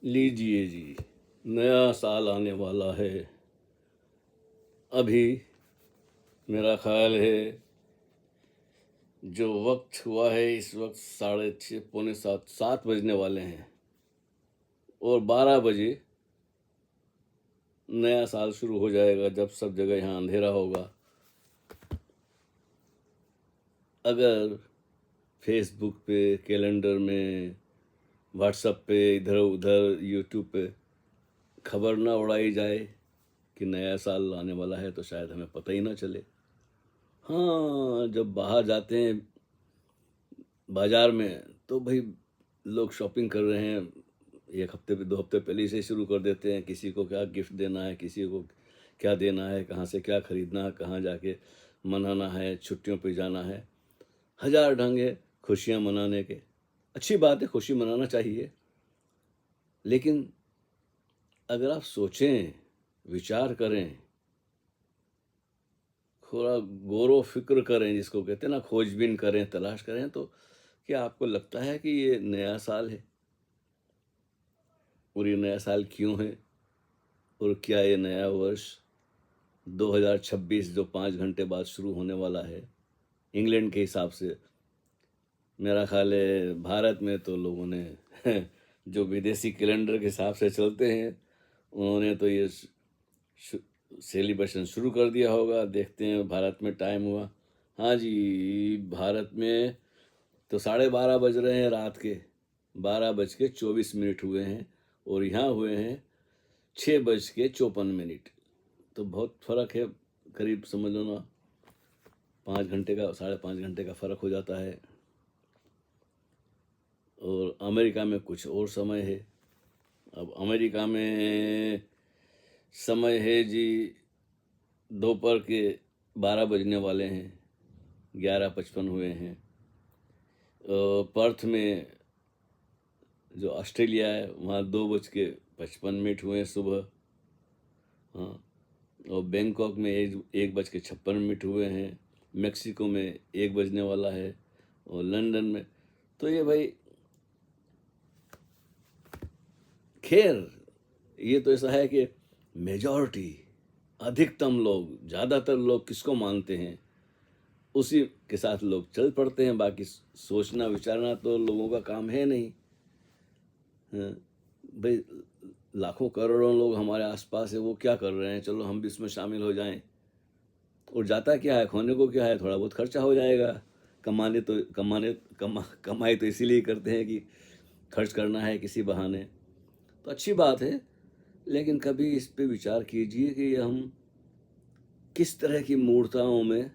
लीजिए जी, नया साल आने वाला है। अभी मेरा ख्याल है जो वक्त हुआ है इस वक्त 6:30 पौने 7 बजने वाले हैं और 12 बजे नया साल शुरू हो जाएगा जब सब जगह यहाँ अंधेरा होगा। अगर फेसबुक पे, कैलेंडर में, व्हाट्सएप पे, इधर उधर यूट्यूब पे खबर ना उड़ाई जाए कि नया साल आने वाला है तो शायद हमें पता ही ना चले। हाँ, जब बाहर जाते हैं बाजार में तो भाई लोग शॉपिंग कर रहे हैं, 1 हफ्ते पे 2 हफ्ते पहले से ही शुरू कर देते हैं। किसी को क्या गिफ्ट देना है, किसी को क्या देना है, कहाँ से क्या खरीदना है, कहाँ जाके मनाना है, छुट्टियों पे जाना है। हजार ढंग है खुशियाँ मनाने के। अच्छी बात है, खुशी मनाना चाहिए, लेकिन अगर आप सोचें, विचार करें, थोड़ा गौर फिक्र करें, जिसको कहते हैं ना, खोजबीन करें, तलाश करें, तो क्या आपको लगता है कि ये नया साल है? और ये नया साल क्यों है? और क्या ये नया वर्ष 2026 जो 5 घंटे बाद शुरू होने वाला है इंग्लैंड के हिसाब से, मेरा ख्याल है भारत में तो लोगों ने जो विदेशी कैलेंडर के हिसाब से चलते हैं उन्होंने तो ये सेलिब्रेशन शुरू कर दिया होगा। देखते हैं भारत में टाइम हुआ। हाँ जी, भारत में तो 12:30 बज रहे हैं रात के, 12:24 हुए हैं और यहाँ हुए हैं 6:54। तो बहुत फ़र्क है, करीब समझ लो ना 5 घंटे का, 5.5 घंटे का फ़र्क हो जाता है। और अमेरिका में कुछ और समय है। अब अमेरिका में समय है जी दोपहर के 12 बजने वाले हैं, 11:55 हुए हैं। पर्थ में जो ऑस्ट्रेलिया है वहाँ 2:55 हुए हैं सुबह। हाँ, और बैंकॉक में 1:56 हुए हैं। मेक्सिको में 1 बजने वाला है और लंदन में तो ये भाई खैर, ये तो ऐसा है कि मेजॉरिटी, अधिकतम लोग, ज़्यादातर लोग किसको मानते हैं उसी के साथ लोग चल पड़ते हैं। बाकी सोचना विचारना तो लोगों का काम है नहीं। हाँ, भाई लाखों करोड़ों लोग हमारे आसपास है, वो क्या कर रहे हैं, चलो हम भी इसमें शामिल हो जाएं। और जाता क्या है, खोने को क्या है, थोड़ा बहुत खर्चा हो जाएगा। कमाई तो इसीलिए करते हैं कि खर्च करना है किसी बहाने, तो अच्छी बात है। लेकिन कभी इस पे विचार कीजिए कि हम किस तरह की मूर्खताओं में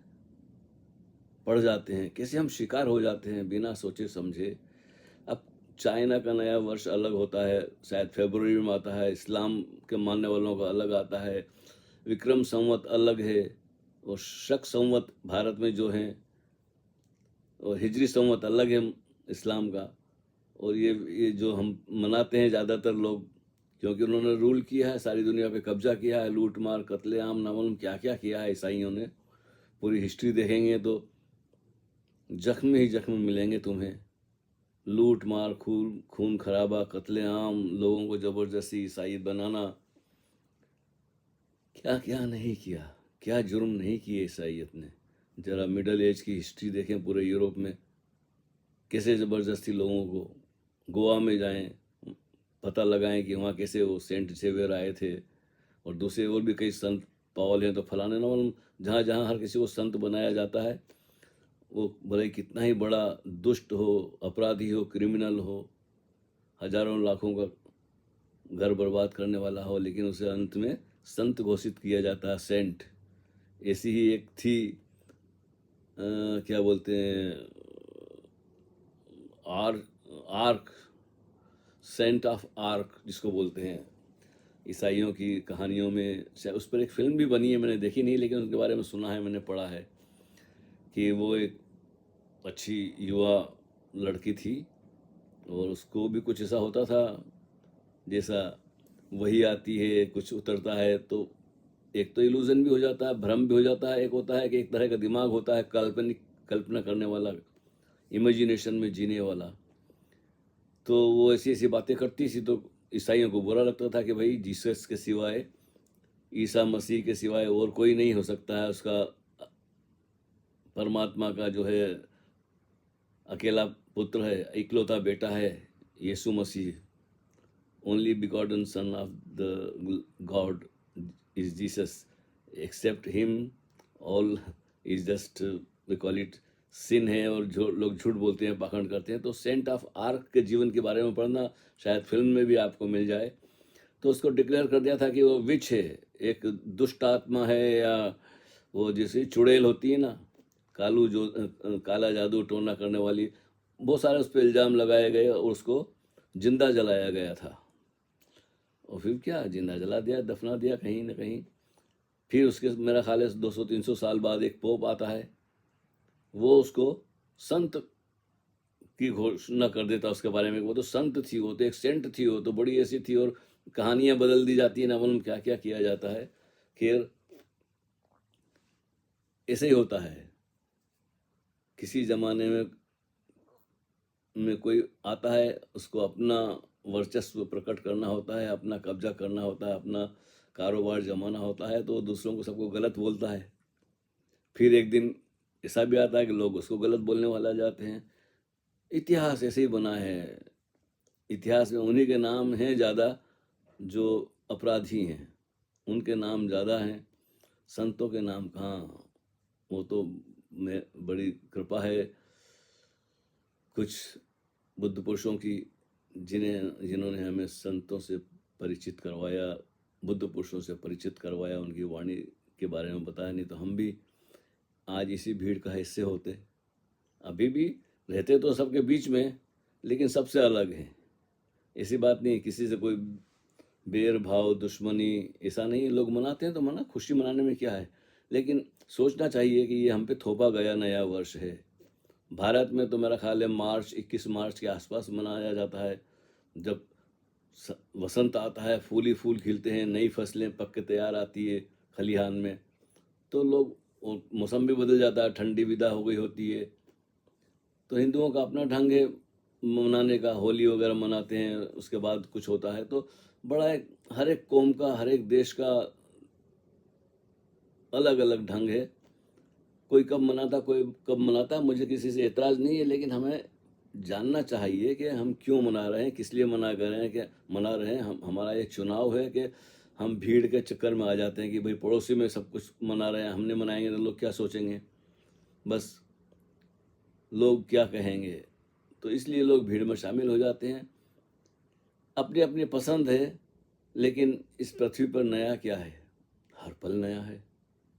पड़ जाते हैं, कैसे हम शिकार हो जाते हैं बिना सोचे समझे। अब चाइना का नया वर्ष अलग होता है, शायद फरवरी में आता है, इस्लाम के मानने वालों का अलग आता है, विक्रम संवत अलग है, और शक संवत भारत में जो हैं, और हिजरी संवत अलग है इस्लाम का। और ये जो हम मनाते हैं ज़्यादातर लोग, क्योंकि उन्होंने रूल किया है, सारी दुनिया पे कब्जा किया है, लूट मार कत्लेआम ना मालूम क्या क्या किया है ईसाइयों ने। पूरी हिस्ट्री देखेंगे तो जख्म ही जख्म मिलेंगे तुम्हें। लूट मार, खून खून खराबा, कत्लेआम, लोगों को ज़बरदस्ती ईसाई बनाना, क्या क्या नहीं किया, क्या जुर्म नहीं किए ईसाइयत ने। ज़रा मिडल एज की हिस्ट्री देखें पूरे यूरोप में, कैसे ज़बरदस्ती लोगों को, गोवा में जाएं, पता लगाएं कि वहाँ कैसे वो सेंट सेवियर आए थे, और दूसरे और भी कई संत पावल हैं, तो फलाने ना मालूम, जहाँ जहाँ हर किसी को संत बनाया जाता है, वो भले कितना ही बड़ा दुष्ट हो, अपराधी हो, क्रिमिनल हो, हजारों लाखों का घर बर्बाद करने वाला हो, लेकिन उसे अंत में संत घोषित किया जाता है, सेंट। ऐसी ही एक थी, क्या बोलते हैं, आर्क, सेंट ऑफ आर्क जिसको बोलते हैं, ईसाइयों की कहानियों में उस पर एक फिल्म भी बनी है, मैंने देखी नहीं, लेकिन उसके बारे में सुना है, मैंने पढ़ा है कि वो एक अच्छी युवा लड़की थी और उसको भी कुछ ऐसा होता था जैसा वही आती है, कुछ उतरता है, तो एक तो इल्यूजन भी हो जाता है, भ्रम भी हो जाता है। एक होता है कि एक तरह का दिमाग होता है काल्पनिक, कल्पना करने वाला, इमेजिनेशन में जीने वाला, तो वो ऐसी ऐसी बातें करती थी, तो ईसाइयों को बुरा लगता था कि भाई जीसस के सिवाय, ईसा मसीह के सिवाय और कोई नहीं हो सकता है उसका परमात्मा का जो है अकेला पुत्र है, इकलौता बेटा है यीशु मसीह, only begotten son of the god is Jesus, except him all is just we call it sin है। और जो लोग झूठ बोलते हैं, पाखंड करते हैं, तो सेंट ऑफ आर्क के जीवन के बारे में पढ़ना, शायद फिल्म में भी आपको मिल जाए। तो उसको डिक्लेयर कर दिया था कि वो विच है, एक दुष्ट आत्मा है, या वो जैसे चुड़ैल होती है ना, कालू जो काला जादू टोना करने वाली, बहुत सारे उस पर इल्ज़ाम लगाए गए और उसको जिंदा जलाया गया था। और फिर क्या, जिंदा जला दिया, दफना दिया कहीं ना कहीं। फिर उसके मेरा ख्याल है 200-300 साल बाद एक पोप आता है, वो उसको संत की घोषणा कर देता उसके बारे में। वो तो संत थी, वो तो एक सेंट थी, वो तो बड़ी ऐसी थी, और कहानियां बदल दी जाती है ना, मालूम क्या क्या किया जाता है। खैर ऐसे ही होता है, किसी जमाने में कोई आता है, उसको अपना वर्चस्व प्रकट करना होता है, अपना कब्जा करना होता है, अपना कारोबार जमाना होता है, तो दूसरों को सबको गलत बोलता है। फिर एक दिन ऐसा भी आता है कि लोग उसको गलत बोलने वाला जाते हैं। इतिहास ऐसे ही बना है। इतिहास में उन्हीं के नाम हैं ज़्यादा जो अपराधी हैं, उनके नाम ज़्यादा हैं, संतों के नाम कहाँ। वो तो मैं बड़ी कृपा है कुछ बुद्ध पुरुषों की, जिन्होंने हमें संतों से परिचित करवाया, बुद्ध पुरुषों से परिचित करवाया, उनकी वाणी के बारे में बताया। नहीं तो हम भी आज इसी भीड़ का हिस्से होते। अभी भी रहते तो सबके बीच में, लेकिन सबसे अलग हैं। ऐसी बात नहीं, किसी से कोई बैर भाव दुश्मनी ऐसा नहीं। लोग मनाते हैं तो मना, खुशी मनाने में क्या है, लेकिन सोचना चाहिए कि ये हम पे थोपा गया नया वर्ष है। भारत में तो मेरा ख्याल है 21 मार्च के आसपास मनाया जाता है, जब वसंत आता है, फूल ही फूल खिलते हैं, नई फसलें पक के तैयार आती है खलिहान में, तो लोग, मौसम भी बदल जाता है, ठंडी विदा हो गई होती है। तो हिंदुओं का अपना ढंग है मनाने का, होली वगैरह मनाते हैं, उसके बाद कुछ होता है। तो बड़ा एक, हर एक कौम का, हर एक देश का अलग अलग ढंग है। कोई कब मनाता, कोई कब मनाता, मुझे किसी से एतराज़ नहीं है, लेकिन हमें जानना चाहिए कि हम क्यों मना रहे हैं, किस लिए मना कर रहे हैं, कि मना रहे हैं हम, हमारा ये चुनाव है कि हम भीड़ के चक्कर में आ जाते हैं कि भाई पड़ोसी में सब कुछ मना रहे हैं, हमने मनाएंगे तो लोग क्या सोचेंगे, बस लोग क्या कहेंगे, तो इसलिए लोग भीड़ में शामिल हो जाते हैं। अपनी अपनी पसंद है, लेकिन इस पृथ्वी पर नया क्या है, हर पल नया है,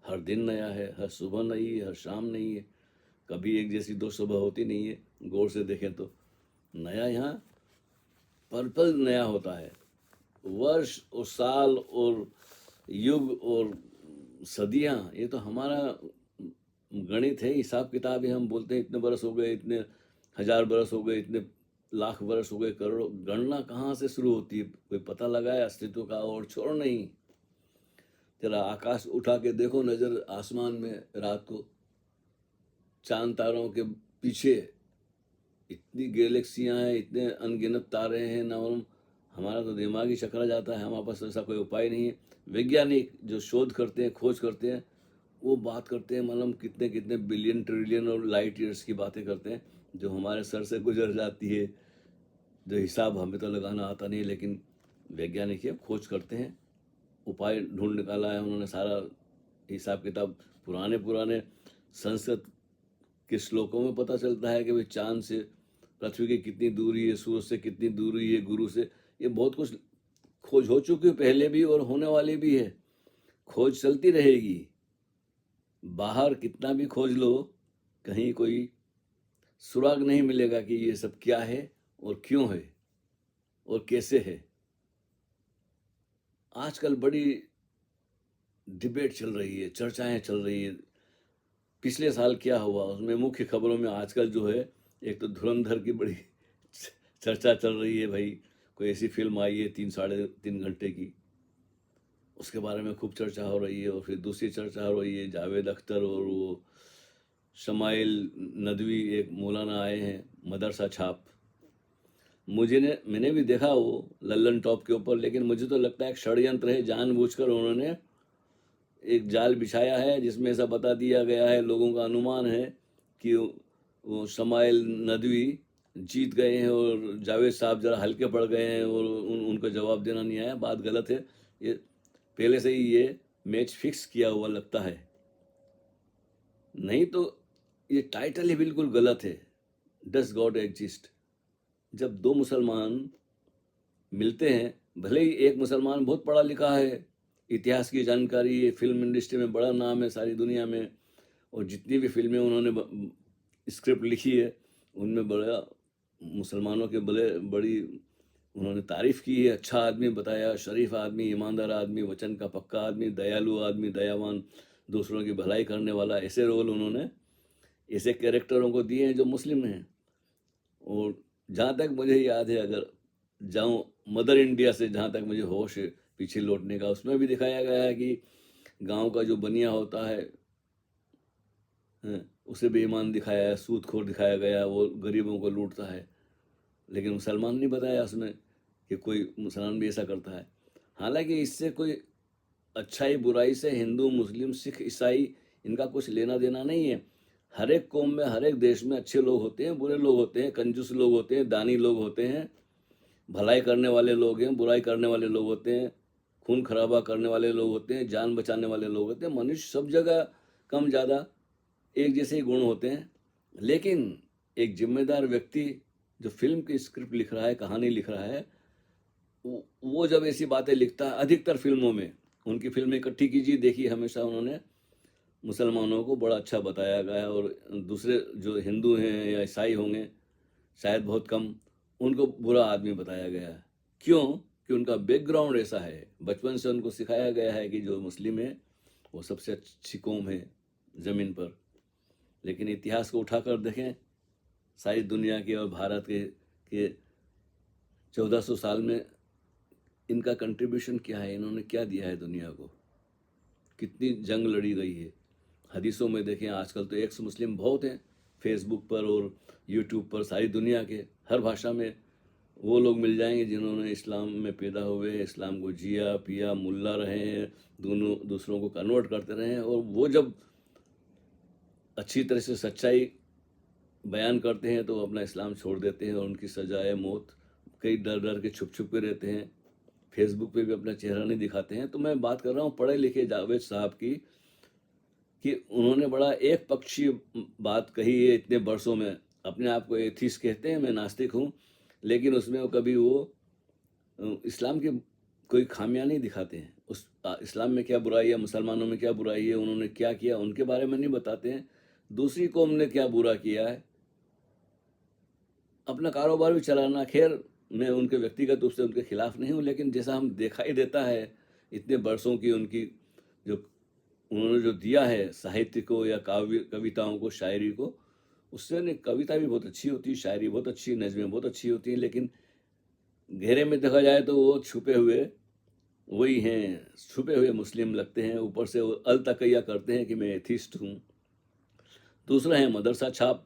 हर दिन नया है, हर सुबह नई है, हर शाम नई है, कभी एक जैसी दो सुबह होती नहीं है। गौर से देखें तो नया यहाँ पल पल नया होता है। वर्ष और साल और युग और सदियाँ, ये तो हमारा गणित है, हिसाब किताब है। हम बोलते हैं इतने बरस हो गए, इतने हजार बरस हो गए, इतने लाख बरस हो गए, करोड़ों। गणना कहाँ से शुरू होती है, कोई पता लगाए अस्तित्व का? और छोड़ नहीं, जरा आकाश उठा के देखो नजर आसमान में रात को, चांद तारों के पीछे इतनी गैलेक्सियां हैं, इतने अनगिनत तारे हैं, ना मालूम, हमारा तो दिमाग ही चकरा जाता है। हमारे पास ऐसा कोई उपाय नहीं है। वैज्ञानिक जो शोध करते हैं, खोज करते हैं, वो बात करते हैं, मतलब कितने कितने बिलियन ट्रिलियन और लाइट ईयर्स की बातें करते हैं, जो हमारे सर से गुजर जाती है, जो हिसाब हमें तो लगाना आता नहीं, लेकिन वैज्ञानिक ये खोज करते हैं, उपाय ढूंढ निकाला है उन्होंने। सारा हिसाब किताब पुराने पुराने संस्कृत के श्लोकों में पता चलता है कि भाई चांद से पृथ्वी की कितनी दूरी है, सूरज से कितनी दूरी है, गुरु से, ये बहुत कुछ खोज हो चुकी है पहले भी और होने वाली भी है। खोज चलती रहेगी। बाहर कितना भी खोज लो, कहीं कोई सुराग नहीं मिलेगा कि ये सब क्या है और क्यों है और कैसे है। आजकल बड़ी डिबेट चल रही है, चर्चाएं चल रही है। पिछले साल क्या हुआ, उसमें मुख्य खबरों में आजकल जो है, एक तो धुरंधर की बड़ी चर्चा चल रही है भाई। कोई ऐसी फिल्म आई है 3-3.5 घंटे की, उसके बारे में खूब चर्चा हो रही है। और फिर दूसरी चर्चा हो रही है, जावेद अख्तर और वो शमाइल नदवी, एक मौलाना आए हैं, मदरसा छाप। मैंने भी देखा वो लल्लन टॉप के ऊपर, लेकिन मुझे तो लगता है एक षड्यंत्र है, जानबूझकर उन्होंने एक जाल बिछाया है जिसमें ऐसा बता दिया गया है, लोगों का अनुमान है कि वो शमाइल नदवी जीत गए हैं और जावेद साहब जरा हल्के पड़ गए हैं और उनको जवाब देना नहीं आया। बात गलत है, ये पहले से ही ये मैच फिक्स किया हुआ लगता है। नहीं तो ये टाइटल ही बिल्कुल गलत है, डस गॉड एग्जिस्ट। जब दो मुसलमान मिलते हैं, भले ही एक मुसलमान बहुत पढ़ा लिखा है, इतिहास की जानकारी है, फिल्म इंडस्ट्री में बड़ा नाम है सारी दुनिया में, और जितनी भी फिल्में उन्होंने स्क्रिप्ट लिखी है उनमें बड़ा मुसलमानों के बड़ी उन्होंने तारीफ की है, अच्छा आदमी बताया, शरीफ आदमी, ईमानदार आदमी, वचन का पक्का आदमी, दयालु आदमी, दयावान, दूसरों की भलाई करने वाला, ऐसे रोल उन्होंने ऐसे कैरेक्टरों को दिए हैं जो मुस्लिम हैं। और जहाँ तक मुझे याद है, अगर जाऊँ मदर इंडिया से, जहाँ तक मुझे होश है पीछे लौटने का, उसमें भी दिखाया गया है कि गांव का जो बनिया होता है, उसे बेईमान दिखाया है, सूदखोर दिखाया गया, वो गरीबों को लूटता है। लेकिन मुसलमान नहीं बताया उसमें कि कोई मुसलमान भी ऐसा करता है। हालांकि इससे कोई अच्छाई बुराई से हिंदू, मुस्लिम, सिख, ईसाई, इनका कुछ लेना देना नहीं है। हर एक कौम में, हर एक देश में अच्छे लोग होते हैं, बुरे लोग होते हैं, कंजूस लोग होते हैं, दानी लोग होते हैं, भलाई करने वाले लोग हैं, बुराई करने वाले लोग होते हैं, खून खराबा करने वाले लोग होते हैं, जान बचाने वाले लोग होते हैं। मनुष्य सब जगह कम ज़्यादा एक जैसे ही गुण होते हैं। लेकिन एक जिम्मेदार व्यक्ति जो फिल्म की स्क्रिप्ट लिख रहा है, कहानी लिख रहा है, वो जब ऐसी बातें लिखता है, अधिकतर फिल्मों में, उनकी फिल्में इकट्ठी कीजिए, देखिए, हमेशा उन्होंने मुसलमानों को बड़ा अच्छा बताया गया है, और दूसरे जो हिंदू हैं या ईसाई होंगे शायद बहुत कम, उनको बुरा आदमी बताया गया है। क्यों? कि उनका बैकग्राउंड ऐसा है, बचपन से उनको सिखाया गया है कि जो मुस्लिम है वो सबसे अच्छी कौम है ज़मीन पर। लेकिन इतिहास को उठाकर देखें, सारी दुनिया के और भारत के 1400 साल में इनका कंट्रीब्यूशन क्या है, इन्होंने क्या दिया है दुनिया को, कितनी जंग लड़ी गई है। हदीसों में देखें, आजकल तो एक्स मुस्लिम बहुत हैं, फेसबुक पर और यूट्यूब पर सारी दुनिया के हर भाषा में वो लोग मिल जाएंगे जिन्होंने इस्लाम में पैदा हुए, इस्लाम को जिया पिया, मुल्ला रहे हैं, दोनों दूसरों को कन्वर्ट करते रहे हैं, और वो जब अच्छी तरह से सच्चाई बयान करते हैं तो वो अपना इस्लाम छोड़ देते हैं और उनकी सजा है मौत। कई डर डर के छुप छुप के रहते हैं, फेसबुक पे भी अपना चेहरा नहीं दिखाते हैं। तो मैं बात कर रहा हूँ पढ़े लिखे जावेद साहब की, कि उन्होंने बड़ा एक पक्षी बात कही है इतने वर्षों में। अपने आप को एथिस्ट कहते हैं, मैं नास्तिक हूँ, लेकिन उसमें वो कभी वो इस्लाम की कोई खामियां नहीं दिखाते हैं। उस इस्लाम में क्या बुराई है, मुसलमानों में क्या बुराई है, उन्होंने क्या किया, उनके बारे में नहीं बताते हैं। दूसरी कौम ने क्या बुरा किया है, अपना कारोबार भी चलाना। खैर, मैं उनके व्यक्तिगत रूप से उनके खिलाफ नहीं हूँ, लेकिन जैसा हम दिखाई देता है इतने वर्षों की उनकी जो उन्होंने जो दिया है साहित्य को या काव्य कविताओं को, शायरी को, उससे ने कविता भी बहुत अच्छी होती है, शायरी बहुत अच्छी, नज़में बहुत अच्छी होती हैं, लेकिन घेरे में देखा जाए तो वो छुपे हुए वही हैं, छुपे हुए मुस्लिम लगते हैं। ऊपर से वो अल तकैया करते हैं कि मैं एथिस्ट हूँ। दूसरा है मदरसा छाप,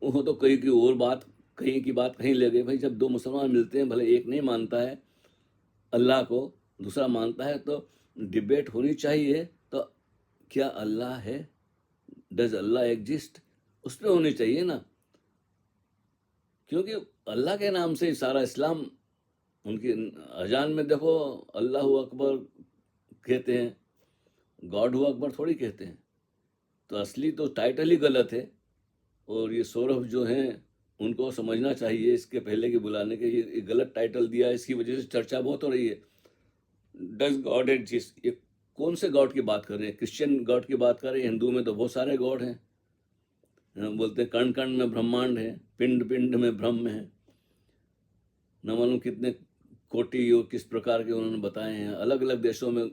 वो तो कहीं की और बात, कहीं की बात कहीं ले गए। भाई, जब दो मुसलमान मिलते हैं, भले एक नहीं मानता है अल्लाह को, दूसरा मानता है, तो डिबेट होनी चाहिए। तो क्या अल्लाह है, डज अल्लाह एग्जिस्ट, उस पर होनी चाहिए ना, क्योंकि अल्लाह के नाम से ही सारा इस्लाम। उनकी अजान में देखो अल्लाह अकबर कहते हैं, गॉड अकबर थोड़ी कहते हैं। तो असली तो टाइटल ही गलत है। और ये सौरभ जो हैं, उनको समझना चाहिए इसके पहले कि बुलाने के ये गलत टाइटल दिया है, इसकी वजह से चर्चा बहुत हो रही है। डज गॉड एग्जिस्ट, ये कौन से गॉड की बात कर रहे हैं? क्रिश्चियन गॉड की बात कर रहे हैं? हिंदू में तो बहुत सारे गॉड हैं। बोलते हैं कण कण में ब्रह्मांड है, पिंड पिंड में ब्रह्म है, न मालूम कितने कोटि योग किस प्रकार के उन्होंने बताए हैं। अलग अलग देशों में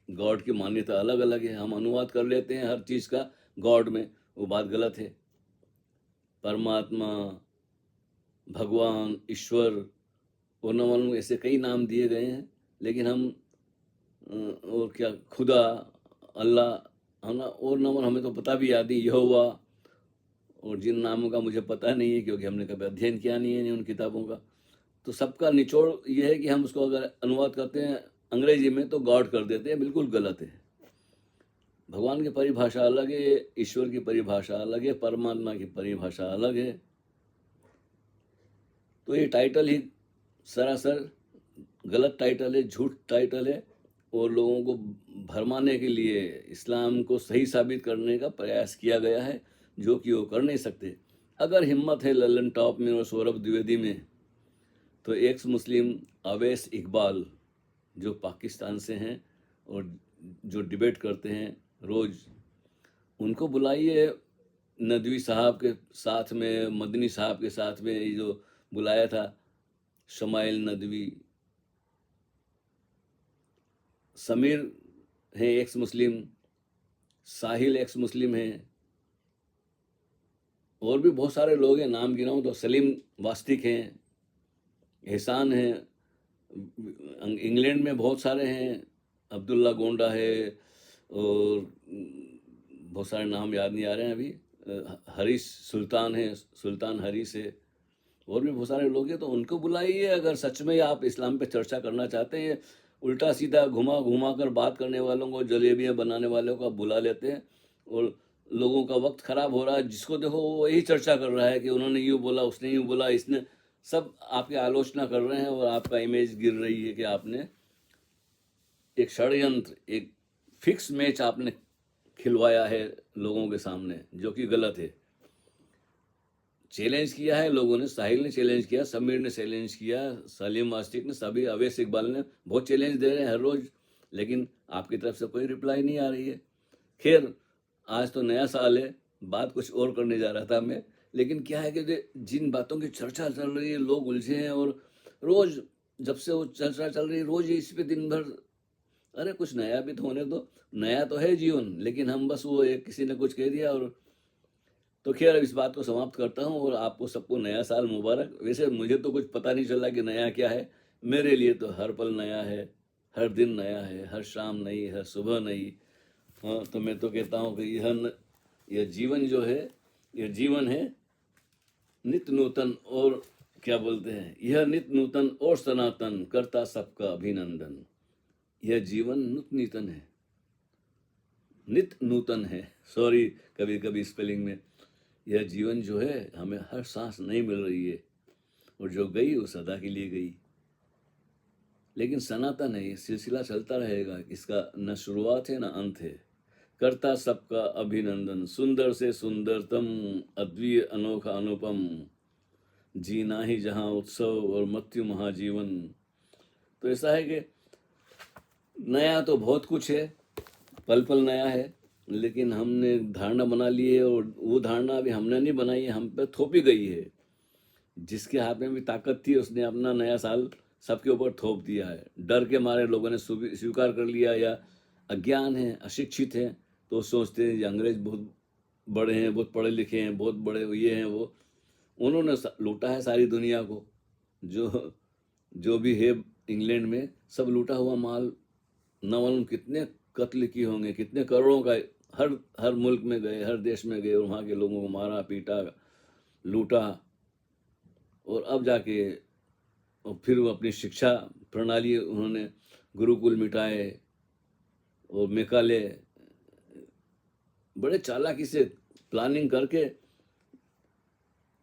गॉड की मान्यता अलग अलग है। हम अनुवाद कर लेते हैं हर चीज़ का गॉड में, वो बात गलत है। परमात्मा, भगवान, ईश्वर, और न मालूम ऐसे कई नाम दिए गए हैं, लेकिन हम और क्या, खुदा, अल्लाह, हम ना, और न मालूम, हमें तो पता भी याद नहीं, यहोवा, और जिन नामों का मुझे पता नहीं है, क्योंकि हमने कभी अध्ययन किया नहीं है उन किताबों का। तो सबका निचोड़ ये है कि हम उसको अगर अनुवाद करते हैं अंग्रेजी में तो गॉड कर देते हैं, बिल्कुल गलत है। भगवान की परिभाषा अलग है, ईश्वर की परिभाषा अलग है, परमात्मा की परिभाषा अलग है। तो ये टाइटल ही सरासर गलत टाइटल है, झूठ टाइटल है, और लोगों को भरमाने के लिए इस्लाम को सही साबित करने का प्रयास किया गया है, जो कि वो कर नहीं सकते। अगर हिम्मत है ललन टॉप में और सौरभ द्विवेदी में, तो एक्स मुस्लिम अवैस इकबाल जो पाकिस्तान से हैं और जो डिबेट करते हैं रोज़, उनको बुलाइए। नदवी साहब के साथ में, मदनी साहब के साथ में ये जो बुलाया था, शमाइल नदवी, समीर है एक्स मुस्लिम, साहिल एक्स मुस्लिम है, और भी बहुत सारे लोग हैं, नाम गिनाऊं तो सलीम वास्तिक हैं, एहसान हैं, इंग्लैंड में बहुत सारे हैं, अब्दुल्ला गोंडा है, और बहुत सारे नाम याद नहीं आ रहे हैं अभी, हरीश सुल्तान है, सुल्तान हरीश है, और भी बहुत सारे लोग हैं। तो उनको बुलाइए अगर सच में आप इस्लाम पे चर्चा करना चाहते हैं। उल्टा सीधा घुमा घुमा कर बात करने वालों को, जलेबियाँ बनाने वालों को बुला लेते हैं, और लोगों का वक्त खराब हो रहा है। जिसको देखो वो वही चर्चा कर रहा है कि उन्होंने यूँ बोला, उसने यूँ बोला, इसने, सब आपकी आलोचना कर रहे हैं, और आपका इमेज गिर रही है कि आपने एक षड्यंत्र, एक फिक्स मैच आपने खिलवाया है लोगों के सामने, जो कि गलत है। चैलेंज किया है लोगों ने, साहिल ने चैलेंज किया, समीर ने चैलेंज किया, सलीम वास्तिक ने, सभी, अवैस इकबाल ने बहुत चैलेंज दे रहे हैं हर रोज़, लेकिन आपकी तरफ से कोई रिप्लाई नहीं आ रही है। खैर, आज तो नया साल है, बात कुछ और करने जा रहा था मैं, लेकिन क्या है कि जिन बातों की चर्चा चल रही है लोग उलझे हैं, और रोज़ जब से वो चर्चा चल रही है रोज़ इस पे दिन भर, अरे कुछ नया भी तो होने दो। नया तो है जीवन, लेकिन हम बस वो एक किसी ने कुछ कह दिया। और तो खैर, इस बात को समाप्त करता हूँ, और आपको सबको नया साल मुबारक। वैसे मुझे तो कुछ पता नहीं चला कि नया क्या है, मेरे लिए तो हर पल नया है, हर दिन नया है, हर शाम नई, हर सुबह नई। हाँ, तो मैं तो कहता हूँ कि यह जीवन जो है, यह जीवन है नित्य नूतन, और क्या बोलते हैं, यह नित्य नूतन और सनातन, करता सबका अभिनंदन। यह जीवन नित्य नूतन है, नित्य नूतन है, सॉरी कभी कभी स्पेलिंग में। यह जीवन जो है, हमें हर सांस नहीं मिल रही है, और जो गई वो सदा के लिए गई, लेकिन सनातन है, ये सिलसिला चलता रहेगा, इसका न शुरुआत है न अंत है। करता सबका अभिनंदन, सुंदर से सुंदरतम, अद्वितीय अनोखा अनुपम, जीना ही जहाँ उत्सव और मृत्यु महाजीवन। तो ऐसा है कि नया तो बहुत कुछ है, पल पल नया है, लेकिन हमने धारणा बना ली है, और वो धारणा अभी हमने नहीं बनाई है, हम पे थोपी गई है। जिसके हाथ में भी ताकत थी उसने अपना नया साल सबके ऊपर थोप दिया है। डर के मारे लोगों ने स्वीकार कर लिया, या अज्ञान है, अशिक्षित है, तो सोचते हैं ये अंग्रेज बहुत बड़े हैं, बहुत पढ़े लिखे हैं, बहुत बड़े ये हैं वो, उन्होंने लूटा है सारी दुनिया को। जो जो भी है इंग्लैंड में, सब लूटा हुआ माल, न मालूम कितने कत्ल किए होंगे, कितने करोड़ों का, हर हर मुल्क में गए, हर देश में गए, और वहाँ के लोगों को मारा पीटा, लूटा, और अब जाके और फिर वो अपनी शिक्षा प्रणाली, उन्होंने गुरुकुल मिटाए और मेकाले, बड़े चालाकी से प्लानिंग करके।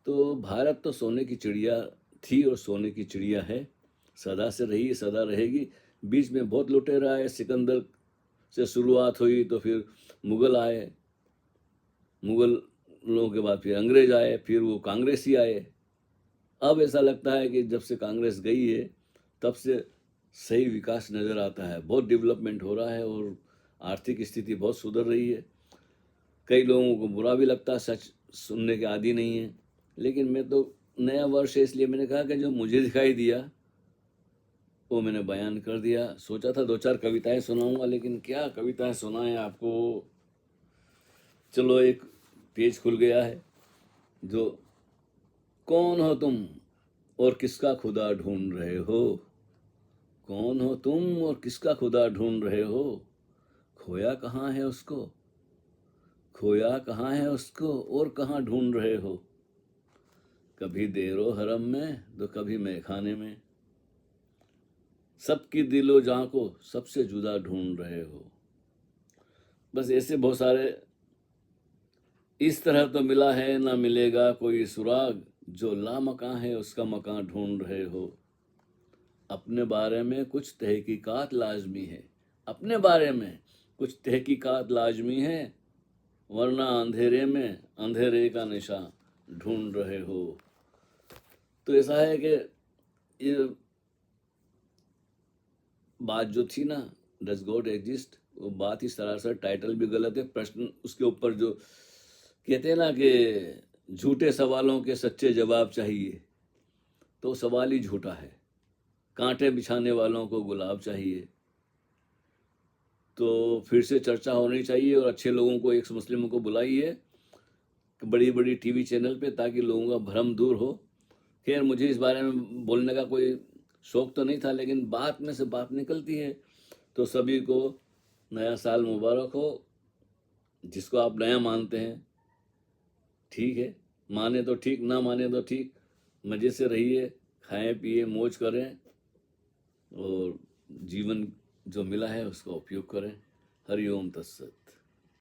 तो भारत तो सोने की चिड़िया थी और सोने की चिड़िया है, सदा से रही है, सदा रहेगी। बीच में बहुत लुटेरा आए, सिकंदर से शुरुआत हुई, तो फिर मुगल आए, मुगलों के बाद फिर अंग्रेज आए, फिर वो कांग्रेसी आए। अब ऐसा लगता है कि जब से कांग्रेस गई है तब से सही विकास नज़र आता है, बहुत डेवलपमेंट हो रहा है, और आर्थिक स्थिति बहुत सुधर रही है। कई लोगों को बुरा भी लगता है, सच सुनने के आदी नहीं है, लेकिन मैं तो, नया वर्ष है इसलिए मैंने कहा कि जो मुझे दिखाई दिया वो मैंने बयान कर दिया। सोचा था दो चार कविताएं सुनाऊंगा, लेकिन क्या कविताएं सुनाएं आपको। चलो, एक पेज खुल गया है, जो, कौन हो तुम और किसका खुदा ढूंढ रहे हो, कौन हो तुम और किसका खुदा ढूंढ रहे हो, खोया कहाँ है उसको, खोया कहाँ है उसको और कहाँ ढूंढ रहे हो। कभी देरो हरम में तो कभी मैखाने में, सबकी दिलो जान को सबसे जुदा ढूंढ रहे हो। बस ऐसे बहुत सारे। इस तरह तो मिला है ना मिलेगा कोई सुराग, जो लामकां है उसका मकान ढूंढ रहे हो। अपने बारे में कुछ तहकीकात लाजमी है, अपने बारे में कुछ तहकीकात लाजमी है, वरना अंधेरे में अंधेरे का निशान ढूंढ रहे हो। तो ऐसा है कि ये बात जो थी ना, डज गॉड एग्जिस्ट, वो बात इस तरह से, टाइटल भी गलत है, प्रश्न उसके ऊपर जो कहते हैं ना कि झूठे सवालों के सच्चे जवाब चाहिए, तो सवाल ही झूठा है। कांटे बिछाने वालों को गुलाब चाहिए। तो फिर से चर्चा होनी चाहिए और अच्छे लोगों को, एक मुस्लिमों को बुलाइए बड़ी बड़ी टीवी चैनल पे, ताकि लोगों का भ्रम दूर हो। खैर, मुझे इस बारे में बोलने का कोई शौक तो नहीं था, लेकिन बात में से बात निकलती है। तो सभी को नया साल मुबारक हो। जिसको आप नया मानते हैं ठीक है, माने तो ठीक, ना माने तो ठीक। मज़े से रहिए, खाएं पिए मौज करें और जीवन जो मिला है उसका उपयोग करें। हरि ओम तत्सत।